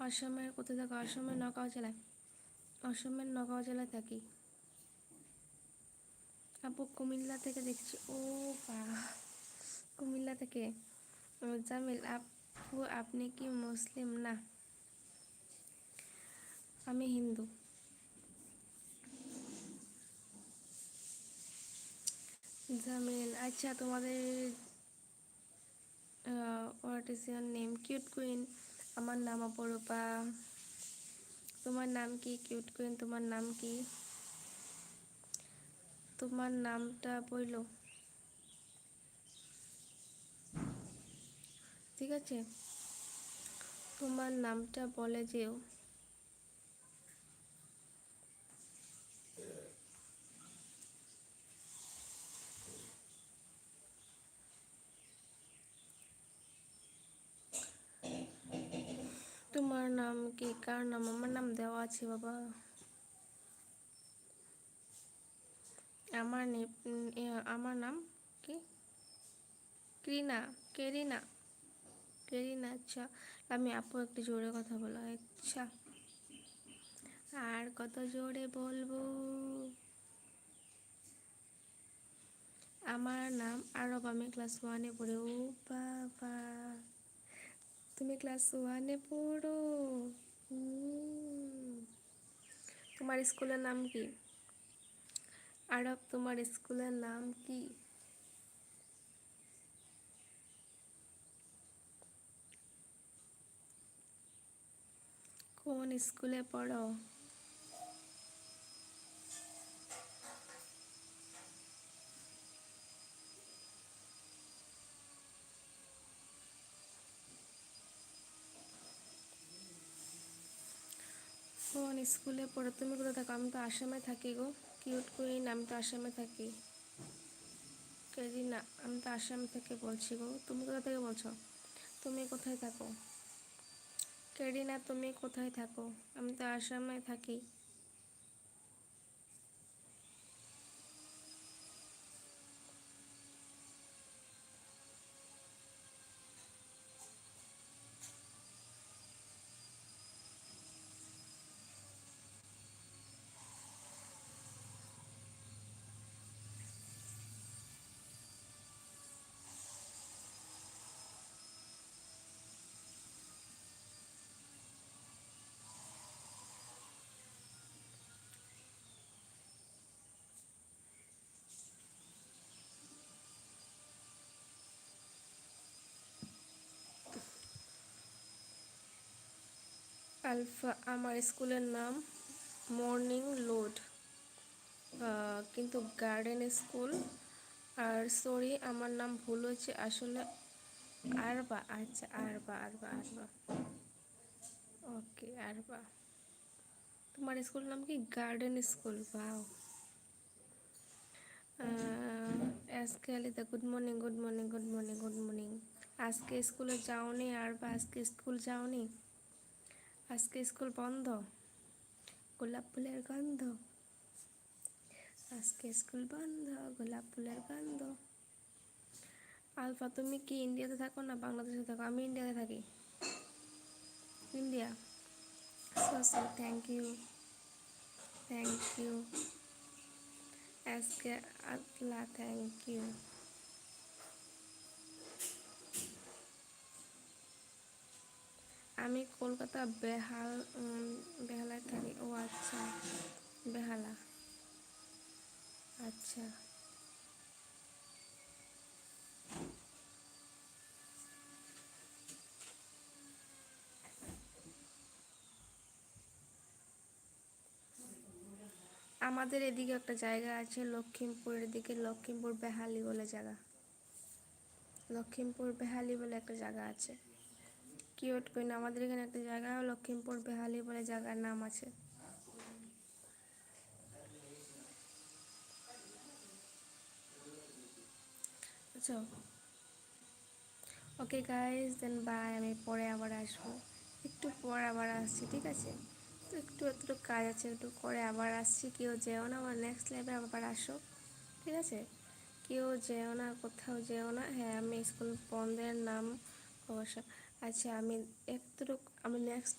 অসমের কোথায় থাকো? অসমের নগাঁও জেলায়। অসমের নগাঁও জেলায় থাকি। আপু কুমিল্লা থেকে দেখছি। ও বা, কুমিল্লা থেকে। জামিল আপু আপনি কি মুসলিম? না, আমি হিন্দু। জামিল আচ্ছা, তোমাদের what is your name? Cute queen. আমার নাম অপরূপা। তোমার নাম কি কিউট কুইন? তোমার নাম কি? তোমার নামটা বইলো, ঠিক আছে? তোমার নামটা বলে যেও। তোমার নাম কি? কার নাম? আমার নাম দেওয়া আছে বাবা। আমার নাম কি? ক্রিনা। কেরিনা। কেরিনা, আচ্ছা। আমি আপু একটু জোরে কথা বলো। আচ্ছা, আর কত জোরে বলবো? আমার নাম আরব, আমি ক্লাস 1-এ পড়ি। ও বাবা, তুমি ক্লাস 1-এ পড়ো? হুম। তোমার স্কুলের নাম কি? আরব, তোমার স্কুলের নাম কি? কোন স্কুলে পড়ো? কোন স্কুলে পড়ো? তুমি কোথায় থাকো? আমি তো আসামে থাকি গো। কিউট কুইন, আমি তো আসামে থাকি। কেরিনা, আমি তো আসাম থেকে বলছি গো। তুমি কোথা থেকে বলছো? তুমি কোথায় থাকো? কেরিনা, তুমি কোথায় থাকো? আমি তো আসামে থাকি। আলফা, আমার স্কুলের নাম মর্নিং লোড, কিন্তু গার্ডেন স্কুল। আর সরি, আমার নাম ভুল হয়েছে আসলে। আরবা, আচ্ছা, আরবা আরবা আরবা। ওকে, আরবা। তোমার স্কুল নাম কি? গার্ডেন স্কুল, বাও। আজকে আলিদা, good morning, good morning, good morning, good morning. আজকে স্কুলে যাওনি? আরবা আজকে স্কুল যাওনি? আজকে স্কুল বন্ধ। গোলাপ ফুলের গন্ধ। আজকে স্কুল বন্ধ, গোলাপ ফুলের গন্ধ। আলফা, তুমি কি ইন্ডিয়াতে থাকো না বাংলাদেশে থাকো? আমি ইন্ডিয়াতে থাকি। India. So so, thank you, thank you. আজকে আতলা, থ্যাংক ইউ। আমি কলকাতা বেহালায় থাকি। ও আচ্ছা, বেহালা, আচ্ছা। আমাদের এদিকে একটা জায়গা আছে লক্ষ্মীমপুরের দিকে, লক্ষ্মীমপুর বেহালি বলে জায়গা। লক্ষ্মীমপুর বেহালি বলে একটা জায়গা আছে। কিউট কই না, আমাদের এখানে একটা জায়গা লক্ষ্মীমপুর বেহালি বলে জায়গার নাম আছে। আচ্ছা, ওকে গাইজ, দেন বাই। আমি পরে আবার আসবো, একটু পর আবার আসছি, ঠিক আছে? তো একটু কাজ আছে, একটু করে আবার আসছি। কেউ যেও না, আমার নেক্সট লাইভে আবার আসো, ঠিক আছে? কেউ যেও না, কোথাও যেও না। হ্যাঁ, আমি স্কুল বন্ধের নাম অবশ্য। আচ্ছা, আমি একটু, আমি নেক্সট